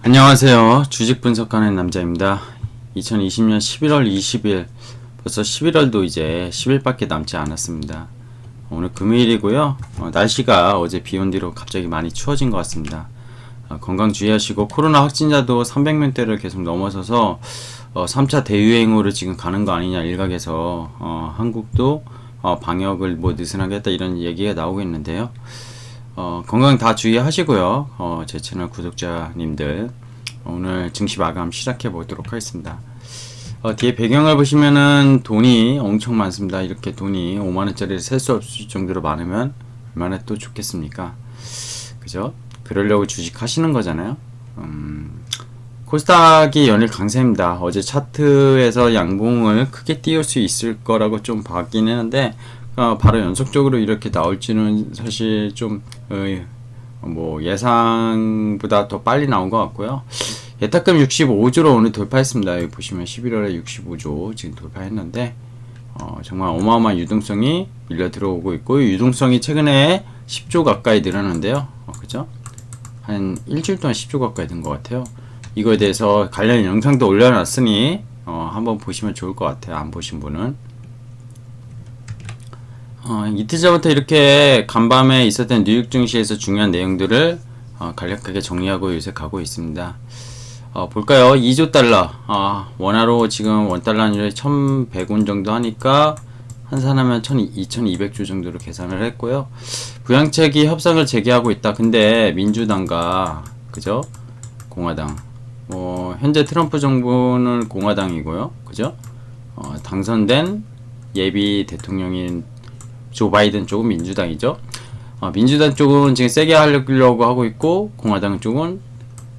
안녕하세요. 주식 분석하는 남자입니다. 2020년 11월 20일, 벌써 11월도 이제 10일밖에 남지 않았습니다. 오늘 금요일이고요. 날씨가 어제 비온 뒤로 갑자기 많이 추워진 것 같습니다. 건강 주의하시고, 코로나 확진자도 300명대를 계속 넘어서서 3차 대유행으로 지금 가는 거 아니냐, 일각에서 한국도 방역을 뭐 느슨하게 했다, 이런 얘기가 나오고 있는데요. 건강 다 주의하시고요. 제 채널 구독자님들, 오늘 증시 마감 시작해 보도록 하겠습니다. 뒤에 배경을 보시면은 돈이 엄청 많습니다. 이렇게 돈이 5만원짜리를 셀 수 없을 정도로 많으면 얼마나 또 좋겠습니까? 그죠? 그러려고 주식 하시는 거잖아요. 코스닥이 연일 강세입니다. 어제 차트에서 양봉을 크게 띄울 수 있을 거라고 좀 봤긴 했는데, 바로 연속적으로 이렇게 나올지는 사실 좀 뭐 예상보다 더 빨리 나온 것 같고요. 예탁금 65조로 오늘 돌파했습니다. 여기 보시면 11월에 65조 지금 돌파했는데, 정말 어마어마한 유동성이 밀려 들어오고 있고, 유동성이 최근에 10조 가까이 늘었는데요. 그죠? 한 일주일 동안 10조 가까이 된 것 같아요. 이거에 대해서 관련 영상도 올려놨으니 한번 보시면 좋을 것 같아요. 안 보신 분은. 이틀 전부터 이렇게 간밤에 있었던 뉴욕 증시에서 중요한 내용들을 간략하게 정리하고 요새 가고 있습니다. 볼까요? 2조 달러. 원화로 지금 원달러율이 1100원 정도 하니까 환산하면 2200조 정도로 계산을 했고요. 부양책이 협상을 재개하고 있다. 근데 민주당과 그죠? 공화당. 현재 트럼프 정부는 공화당이고요. 그죠? 당선된 예비 대통령인 조 바이든 쪽은 민주당이죠. 민주당 쪽은 지금 세게 하려고 하고 있고, 공화당 쪽은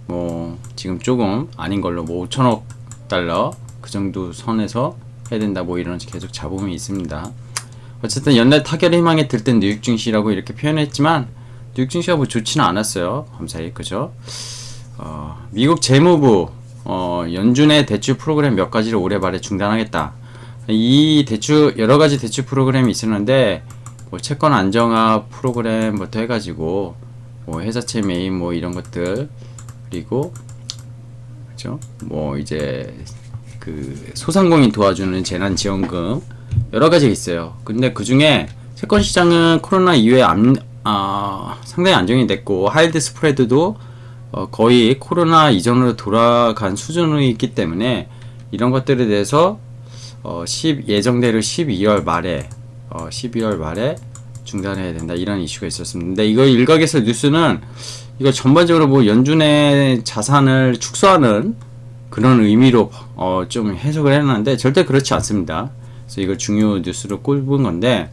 뭐 지금 조금 아닌 걸로 뭐 5천억 달러 그 정도 선에서 해야 된다, 뭐 이런 계속 잡음이 있습니다. 어쨌든 연내 타결 희망에 들뜬 뉴욕 증시라고 이렇게 표현했지만, 뉴욕 증시가 뭐 좋지는 않았어요. 감사히. 그죠? 미국 재무부 연준의 대출 프로그램 몇 가지를 올해 말에 중단하겠다. 이 대출, 여러 가지 대출 프로그램이 있었는데, 뭐 채권 안정화 프로그램부터 해가지고 뭐 회사채 매입 뭐 이런 것들, 그리고 그죠? 뭐 이제 그 소상공인 도와주는 재난지원금 여러 가지 있어요. 근데 그 중에 채권 시장은 코로나 이후에 상당히 안정이 됐고, 하이드 스프레드도 거의 코로나 이전으로 돌아간 수준으로 있기 때문에 이런 것들에 대해서 예정대로 12월 말에 중단해야 된다, 이런 이슈가 있었습니다. 근데 이거 일각에서 뉴스는 이거 전반적으로 뭐 연준의 자산을 축소하는 그런 의미로 좀 해석을 해놨는데, 절대 그렇지 않습니다. 그래서 이걸 중요 뉴스로 꼽은 건데,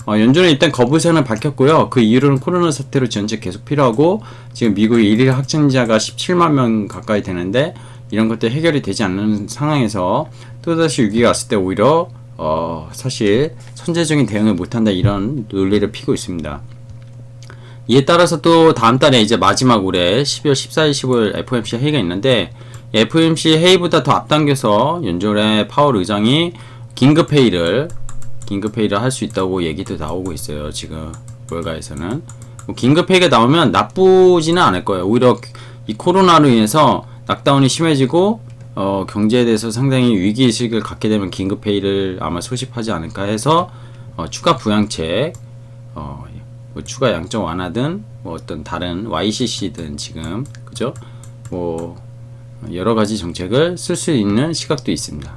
연준은 일단 거부선을 밝혔고요. 그 이유로는 코로나 사태로 지원책 계속 필요하고, 지금 미국의 일일 확진자가 17만 명 가까이 되는데, 이런 것들 해결이 되지 않는 상황에서 또다시 위기가 왔을 때 오히려 사실 선제적인 대응을 못한다, 이런 논리를 피고 있습니다. 이에 따라서 또 다음 달에 이제 마지막 올해 12월 14일, 15일 FOMC 회의가 있는데, FOMC 회의보다 더 앞당겨서 연준의 파월 의장이 긴급회의를 할 수 있다고 얘기도 나오고 있어요. 지금 월가에서는 긴급회의가 나오면 나쁘지는 않을 거예요. 오히려 이 코로나로 인해서 락다운이 심해지고 경제에 대해서 상당히 위기의식을 갖게 되면 긴급회의를 아마 소집하지 않을까 해서 추가 부양책, 뭐 추가 양적 완화든 뭐 어떤 다른 YCC든 지금 그죠? 뭐 여러 가지 정책을 쓸 수 있는 시각도 있습니다.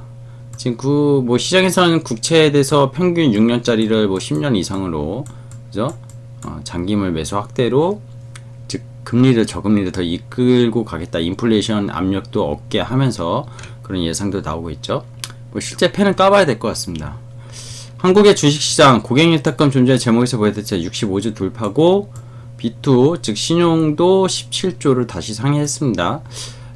지금 뭐 시장에서는 국채에 대해서 평균 6년짜리를 뭐 10년 이상으로 그죠? 장기물 매수 확대로, 즉 금리를 저금리를 더 이끌고 가겠다, 인플레이션 압력도 없게 하면서 그런 예상도 나오고 있죠. 뭐 실제 펜은 까봐야 될 것 같습니다. 한국의 주식시장 고객일탁금 존재 제목에서 보여드렸죠. 65조 돌파고, B2 즉 신용도 17조를 다시 상회했습니다.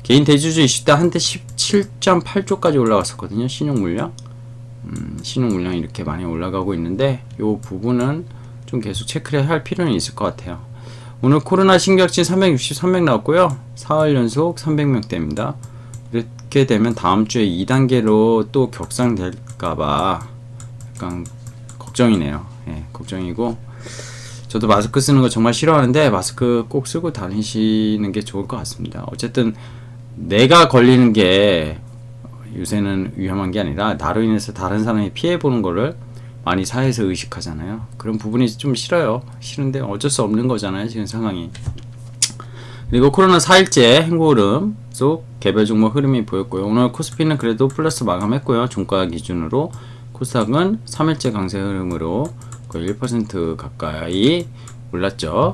개인 대주주 이슈 때 한때 17.8조까지 올라갔었거든요. 신용 물량 이렇게 많이 올라가고 있는데, 이 부분은 좀 계속 체크를 할 필요는 있을 것 같아요. 오늘 코로나 신규확진 363명 나왔고요. 4월 연속 300명대입니다. 이렇게 되면 다음 주에 2단계로 또 격상될까봐 약간 걱정이네요. 걱정이고, 저도 마스크 쓰는 거 정말 싫어하는데 마스크 꼭 쓰고 다니시는 게 좋을 것 같습니다. 어쨌든 내가 걸리는 게 요새는 위험한 게 아니라 나로 인해서 다른 사람이 피해 보는 거를 많이 사회에서 의식하잖아요. 그런 부분이 좀 싫어요. 싫은데 어쩔 수 없는 거잖아요, 지금 상황이. 그리고 코로나 4일째 행보흐름 속 개별 종목 흐름이 보였고요. 오늘 코스피는 그래도 플러스 마감했고요. 종가 기준으로 코스닥은 3일째 강세 흐름으로 거의 1% 가까이 올랐죠.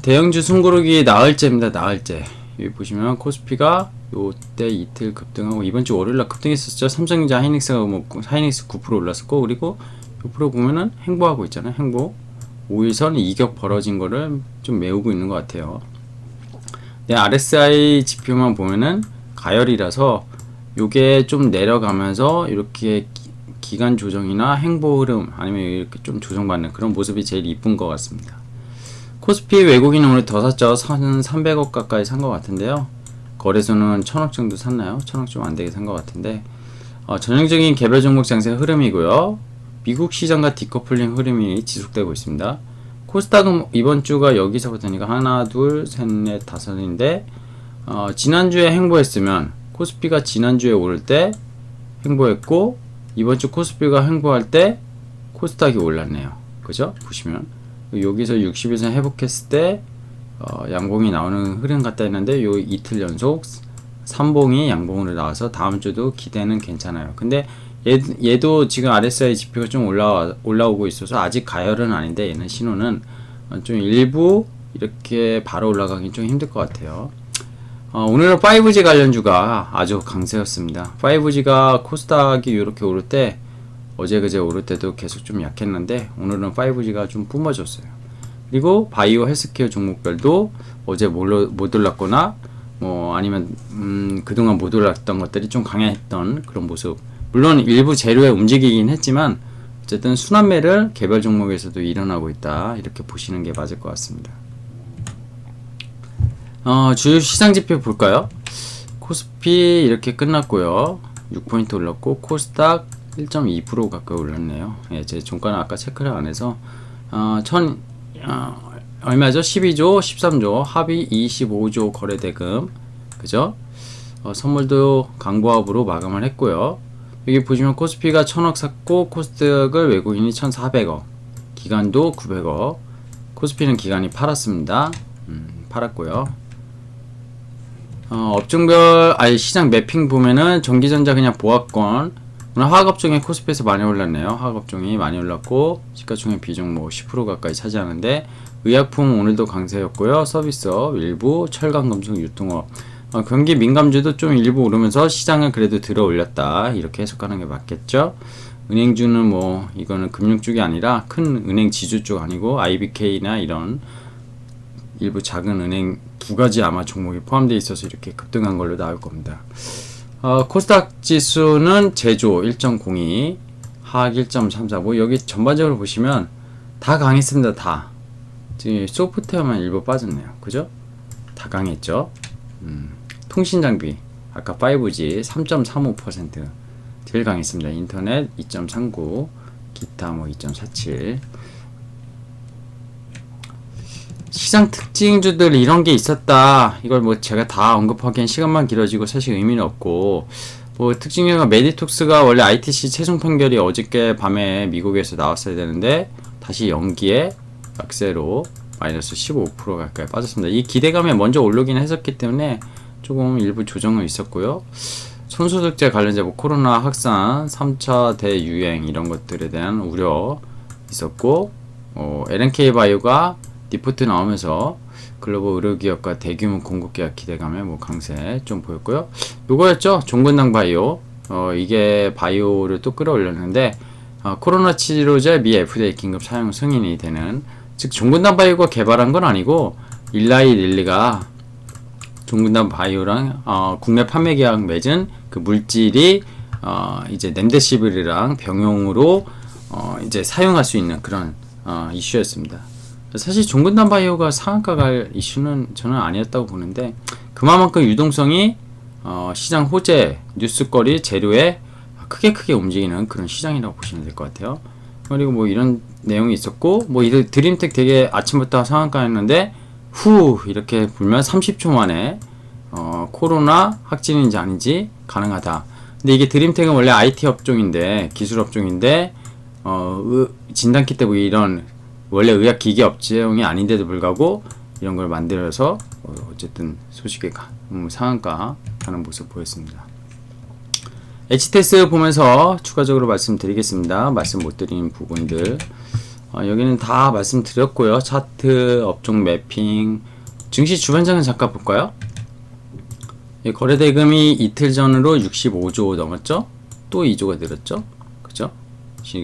대형주 숨고르기 나흘째입니다. 나흘째. 여기 보시면 코스피가 요때 이틀 급등하고 이번 주 월요일날 급등했었죠. 삼성전자 하이닉스가 하이닉스 9% 올랐었고, 그리고 옆으로 보면은 행보하고 있잖아요. 행보 5일선 이격 벌어진 거를 좀 메우고 있는 것 같아요. 네, RSI 지표만 보면은 가열이라서 요게 좀 내려가면서 이렇게 기간 조정이나 행보 흐름 아니면 이렇게 좀 조정받는 그런 모습이 제일 이쁜 것 같습니다. 코스피 외국인은 오늘 더 샀죠. 300억 가까이 산 것 같은데요. 거래소는 1000억 정도 샀나요? 1000억 좀 안되게 산 것 같은데, 전형적인 개별 종목 장세 흐름이고요. 미국 시장과 디커플링 흐름이 지속되고 있습니다. 코스닥은 이번 주가 여기서부터니까 하나, 둘, 셋, 넷, 다섯인데, 지난주에 행보했으면 코스피가 지난주에 오를 때 행보했고, 이번 주 코스피가 행보할 때 코스닥이 올랐네요. 그죠? 보시면 여기서 60일선 회복했을 때 양봉이 나오는 흐름 같다 했는데, 요 이틀 연속 3봉이 양봉으로 나와서 다음 주도 기대는 괜찮아요. 근데 얘도 지금 RSI 지표가 좀 올라오고 있어서 아직 가열은 아닌데, 얘는 신호는 좀 일부 이렇게 바로 올라가긴 좀 힘들 것 같아요. 오늘은 5G 관련주가 아주 강세였습니다. 5G가 코스닥이 이렇게 오를 때, 어제 그제 오를 때도 계속 좀 약했는데, 오늘은 5G가 좀 뿜어졌어요. 그리고 바이오 헬스케어 종목별도 어제 못 올랐거나 뭐 아니면 그동안 못 올랐던 것들이 좀 강했던 그런 모습. 물론 일부 재료에 움직이긴 했지만 어쨌든 순환매를 개별 종목에서도 일어나고 있다, 이렇게 보시는 게 맞을 것 같습니다. 주요 시장지표 볼까요? 코스피 이렇게 끝났고요. 6포인트 올랐고, 코스닥 1.2% 가까이 올랐네요. 예, 제 종가는 아까 체크를 안 해서 얼마죠? 12조, 13조, 합의 25조 거래대금, 그죠? 선물도 강보합으로 마감을 했고요. 여기 보시면 코스피가 1000억 샀고, 코스닥을 외국인이 1400억, 기관도 900억, 코스피는 기관이 팔았습니다. 팔았고요. 업종별 시장 매핑 보면은 전기전자 그냥 보합권, 오늘 화학업종이 코스피에서 많이 올랐네요. 화학업종이 많이 올랐고, 시가총액 비중 뭐 10% 가까이 차지하는데, 의약품 오늘도 강세였고요. 서비스업 일부, 철강금속 유통업, 경기 민감주도 좀 일부 오르면서 시장을 그래도 들어 올렸다, 이렇게 해석하는 게 맞겠죠. 은행주는 뭐 이거는 금융 쪽이 아니라 큰 은행 지주 쪽 아니고 IBK나 이런 일부 작은 은행 두 가지 아마 종목이 포함되어 있어서 이렇게 급등한 걸로 나올 겁니다. 코스닥 지수는 제조 1.02, 하악 1.345. 여기 전반적으로 보시면 다 강했습니다. 다. 지금 소프트웨어만 일부 빠졌네요. 그죠? 다 강했죠. 통신장비 아까 5G 3.35% 제일 강했습니다. 인터넷 2.39, 기타 뭐 2.47. 시장 특징주들 이런 게 있었다, 이걸 뭐 제가 다 언급하기엔 시간만 길어지고 사실 의미는 없고, 뭐 특징주가 메디톡스가 원래 ITC 최종 판결이 어저께 밤에 미국에서 나왔어야 되는데 다시 연기에 약세로 마이너스 15% 가까이 빠졌습니다. 이 기대감에 먼저 오르긴 했었기 때문에 조금 일부 조정은 있었고요. 손소독제 관련제 뭐 코로나 확산, 3차 대유행 이런 것들에 대한 우려 있었고, LNK 바이오가 리포트 나오면서 글로벌 의료기업과 대규모 공급계약 기대감에 뭐 강세 좀 보였고요. 요거였죠. 종근당 바이오. 이게 바이오를 또 끌어올렸는데, 코로나 치료제 미 FDA 긴급 사용 승인이 되는, 즉 종근당 바이오가 개발한 건 아니고 일라이 릴리가 종근당 바이오랑 국내 판매 계약 맺은 그 물질이 이제 렘데시빌이랑 병용으로 이제 사용할 수 있는 그런 이슈였습니다. 사실 종근당 바이오가 상한가 갈 이슈는 저는 아니었다고 보는데, 그만큼 유동성이 시장 호재, 뉴스거리, 재료에 크게 움직이는 그런 시장이라고 보시면 될 것 같아요. 그리고 뭐 이런 내용이 있었고, 뭐 이 드림텍 되게 아침부터 상한가였는데 후 이렇게 불면 30초 만에 코로나 확진인지 아닌지 가능하다. 근데 이게 드림텍은 원래 IT 업종인데, 기술 업종인데, 진단키 때문에 이런 원래 의학 기계 업종이 아닌데도 불구하고 이런 걸 만들어서 어쨌든 소식에 상한가 가는 모습 보였습니다. HTS 보면서 추가적으로 말씀드리겠습니다. 말씀 못 드린 부분들 여기는 다 말씀드렸고요. 차트, 업종 매핑, 증시 주변장은 잠깐 볼까요? 거래대금이 이틀 전으로 65조 넘었죠? 또 2조가 늘었죠? 그죠?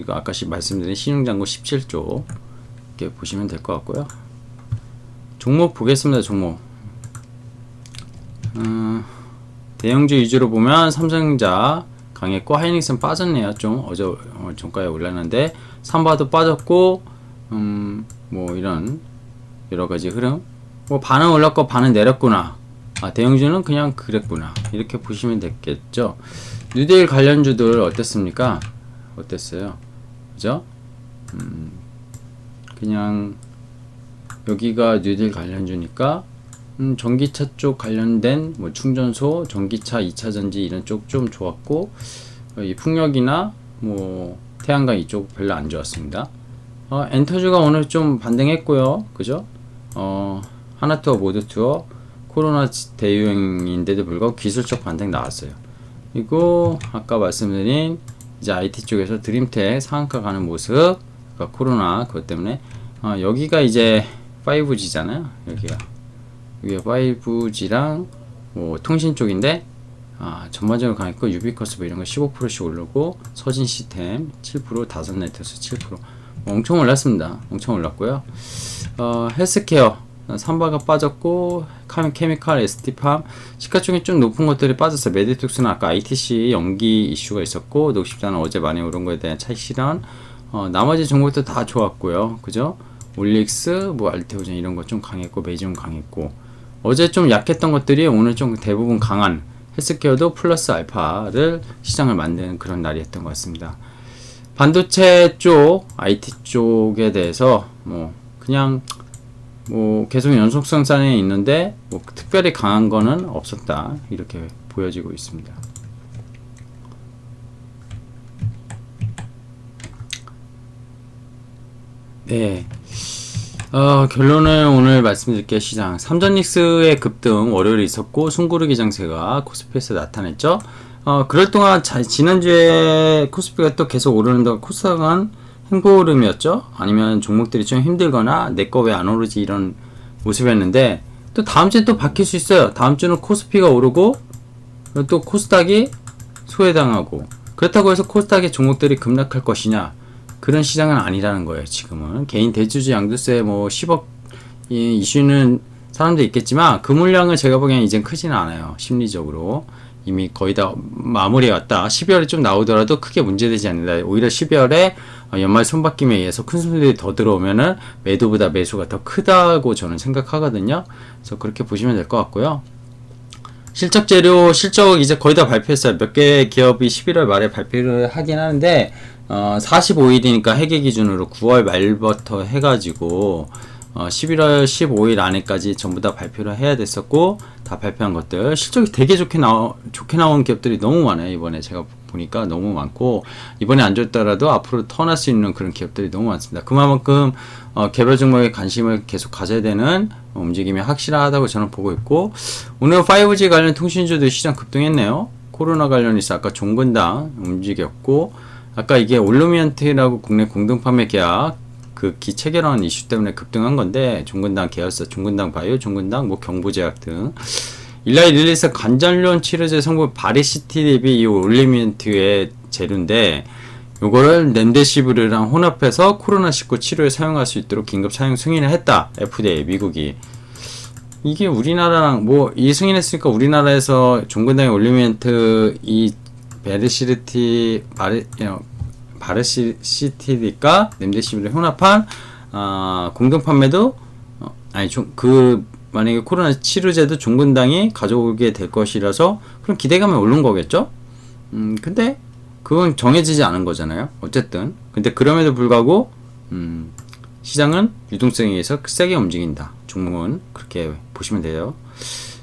아까 말씀드린 신용잔고 17조 이렇게 보시면 될 것 같고요. 종목 보겠습니다. 종목 대형주 위주로 보면 삼성전자 강했고 하이닉스는 빠졌네요. 좀 어제 종가에 올랐는데 삼바도 빠졌고 뭐 이런 여러가지 흐름 뭐 반은 올랐고 반은 내렸구나. 대형주는 그냥 그랬구나. 이렇게 보시면 됐겠죠. 뉴데일 관련주들 어땠습니까? 어땠어요? 그죠? 그냥 여기가 뉴딜 관련주니까 전기차 쪽 관련된 뭐 충전소, 전기차 2차 전지 이런 쪽 좀 좋았고 이 풍력이나 뭐 태양광 이쪽 별로 안 좋았습니다. 엔터주가 오늘 좀 반등했고요. 그죠? 하나투어, 모드투어 코로나 대유행인데도 불구하고 기술적 반등 나왔어요. 그리고 아까 말씀드린 이제 IT 쪽에서 드림텍 상한가 가는 모습, 그러니까 코로나 그것 때문에 여기가 이제 5G잖아요. 여기가 5G랑 뭐 통신 쪽인데 전반적으로 강했고 유비커스 뭐 이런 거 15%씩 오르고 서진 시스템 7%, 다산 네트워크 7% 엄청 올랐습니다. 엄청 올랐고요. 헬스케어 삼바가 빠졌고 케미칼, ST팜 시가총액 좀 높은 것들이 빠졌어요. 메디톡스는 아까 ITC 연기 이슈가 있었고 녹십자는 어제 많이 오른 거에 대한 차익 실현. 나머지 종목도 다 좋았고요. 그죠? 올릭스, 뭐 알테오젠 이런 거 좀 강했고 메이지움 강했고 어제 좀 약했던 것들이 오늘 좀 대부분 강한 헬스케어도 플러스 알파를 시장을 만드는 그런 날이었던 것 같습니다. 반도체 쪽, IT 쪽에 대해서 뭐 그냥 뭐 계속 연속성산에 있는데 뭐 특별히 강한 거는 없었다 이렇게 보여지고 있습니다. 네. 결론을 오늘 말씀드릴게요. 시장 삼전닉스의 급등 월요일에 있었고 숨고르기 장세가 코스피에서 나타냈죠. 그럴 동안 지난주에 코스피가 또 계속 오르는 동안 코스닥은 행보흐름이었죠. 아니면 종목들이 좀 힘들거나 내 거 왜 안 오르지 이런 모습이었는데 또 다음 주에 또 바뀔 수 있어요. 다음 주는 코스피가 오르고 또 코스닥이 소외당하고 그렇다고 해서 코스닥의 종목들이 급락할 것이냐 그런 시장은 아니라는 거예요. 지금은 개인 대주주 양도세 뭐 10억 이슈는 사람도 있겠지만 그 물량을 제가 보기엔 이젠 크지는 않아요. 심리적으로 이미 거의 다 마무리해 왔다. 12월에 좀 나오더라도 크게 문제되지 않는다. 오히려 12월에 연말 손바뀜에 의해서 큰 손들이 더 들어오면은 매도보다 매수가 더 크다고 저는 생각하거든요. 그래서 그렇게 보시면 될 것 같고요. 실적 재료 실적 이제 거의 다 발표했어요. 몇 개 기업이 11월 말에 발표를 하긴 하는데 45일이니까 회계 기준으로 9월 말부터 해가지고 11월 15일 안에까지 전부 다 발표를 해야 됐었고 다 발표한 것들 실적이 되게 좋게 나온 기업들이 너무 많아요. 이번에 제가 보니까 너무 많고 이번에 안 좋더라도 앞으로 턴할 수 있는 그런 기업들이 너무 많습니다. 그만큼 개별 종목에 관심을 계속 가져야 되는 움직임이 확실하다고 저는 보고 있고 오늘 5G 관련 통신주도 시장 급등했네요. 코로나 관련해서 아까 종근당 움직였고 아까 이게 올루미언트라고 국내 공동 판매 계약 그 기체결혼 이슈 때문에 급등한 건데 종근당 계열사, 종근당 바이오, 종근당 뭐 경보제약 등 일라이 릴리스 관절염 치료제 성분 바리시티 대비 이 올루미언트의 재료인데 요거를 렘데시비르랑 혼합해서 코로나19 치료에 사용할 수 있도록 긴급 사용 승인을 했다. FDA 미국이 이게 우리나라랑 뭐 이 승인했으니까 우리나라에서 종근당의 올루미언트 이 바르시티니까 렘데시비를 혼합한 공동 판매도 만약에 코로나 치료제도 종근당이 가져오게 될 것이라서 그럼 기대감이 오른 거겠죠? 근데 그건 정해지지 않은 거잖아요. 어쨌든 근데 그럼에도 불구하고 시장은 유동성에 의해서 세게 움직인다. 종목은 그렇게 보시면 돼요.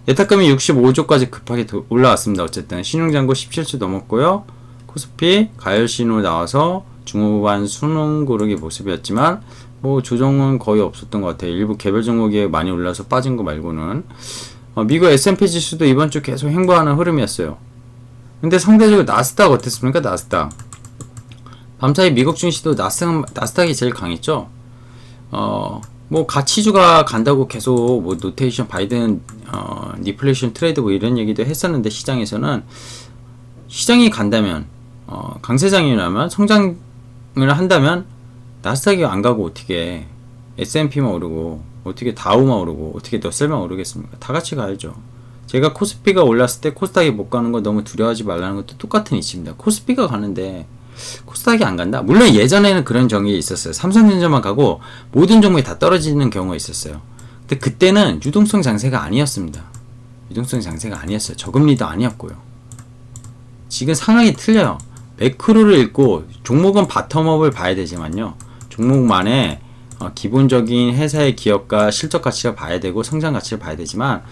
예탁금이 65조까지 급하게 올라왔습니다. 어쨌든 신용잔고 17주 넘었고요. 코스피 가열신호 나와서 중후반 수능 고르기 모습이었지만 뭐 조정은 거의 없었던 것 같아요. 일부 개별 종목이 많이 올라서 빠진 거 말고는. 미국 S&P 지수도 이번 주 계속 횡보하는 흐름이었어요. 근데 상대적으로 나스닥 어땠습니까? 나스닥 밤사이 미국 증시도 나스닥이 제일 강했죠. 뭐 가치주가 간다고 계속 뭐 노테이션 바이든 디플레이션 트레이드 뭐 이런 얘기도 했었는데 시장이 간다면 강세장이라면 성장을 한다면 나스닥이 안 가고 어떻게 S&P만 오르고 어떻게 다우만 오르고 어떻게 너셀만 오르겠습니까? 다 같이 가야죠. 제가 코스피가 올랐을 때 코스닥이 못 가는 거 너무 두려워하지 말라는 것도 똑같은 이치입니다. 코스피가 가는데 코스닥이 안 간다? 물론 예전에는 그런 경우가 있었어요. 삼성전자만 가고 모든 종목이 다 떨어지는 경우가 있었어요. 근데 그때는 유동성 장세가 아니었습니다. 유동성 장세가 아니었어요. 저금리도 아니었고요. 지금 상황이 틀려요. 매크로를 읽고 종목은 바텀업을 봐야 되지만요. 종목만의 기본적인 회사의 기업가 실적 가치를 봐야 되고 성장 가치를 봐야 되지만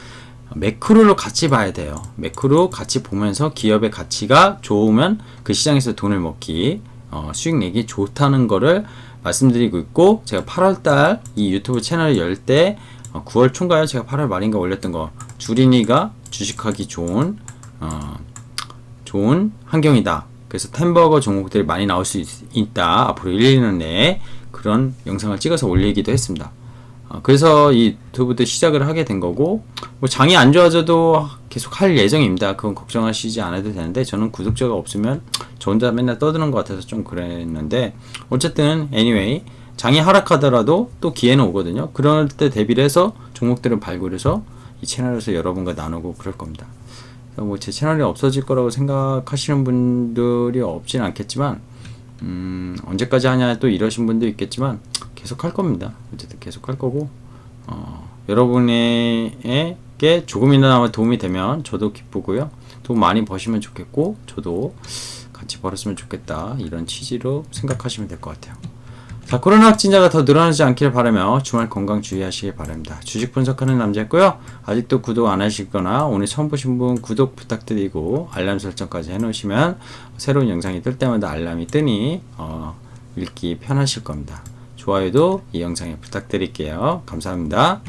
매크로로 같이 봐야 돼요. 매크로 같이 보면서 기업의 가치가 좋으면 그 시장에서 돈을 먹기, 수익 내기 좋다는 거를 말씀드리고 있고, 제가 8월달 이 유튜브 채널을 열 때 9월 초인가요? 제가 8월 말인가 올렸던 거, 주린이가 주식하기 좋은 환경이다. 그래서 템버거 종목들이 많이 나올 수 있다. 앞으로 1, 2년 내에 그런 영상을 찍어서 올리기도 했습니다. 그래서 이 유튜브도 시작을 하게 된 거고, 뭐 장이 안 좋아져도 계속 할 예정입니다. 그건 걱정하시지 않아도 되는데, 저는 구독자가 없으면 저 혼자 맨날 떠드는 것 같아서 좀 그랬는데, 어쨌든 anyway 장이 하락하더라도 또 기회는 오거든요. 그럴 때 대비를 해서 종목들을 발굴해서 이 채널에서 여러분과 나누고 그럴 겁니다. 뭐 제 채널이 없어질 거라고 생각하시는 분들이 없진 않겠지만, 언제까지 하냐 또 이러신 분도 있겠지만 계속 할 겁니다. 어쨌든 계속 할 거고, 여러분에게 조금이나마 도움이 되면 저도 기쁘고요. 돈 많이 버시면 좋겠고, 저도 같이 벌었으면 좋겠다. 이런 취지로 생각하시면 될 것 같아요. 자, 코로나 확진자가 더 늘어나지 않기를 바라며 주말 건강 주의하시길 바랍니다. 주식 분석하는 남자였고요. 아직도 구독 안 하시거나 오늘 처음 보신 분 구독 부탁드리고 알람 설정까지 해놓으시면 새로운 영상이 뜰 때마다 알람이 뜨니 읽기 편하실 겁니다. 좋아요도 이 영상에 부탁드릴게요. 감사합니다.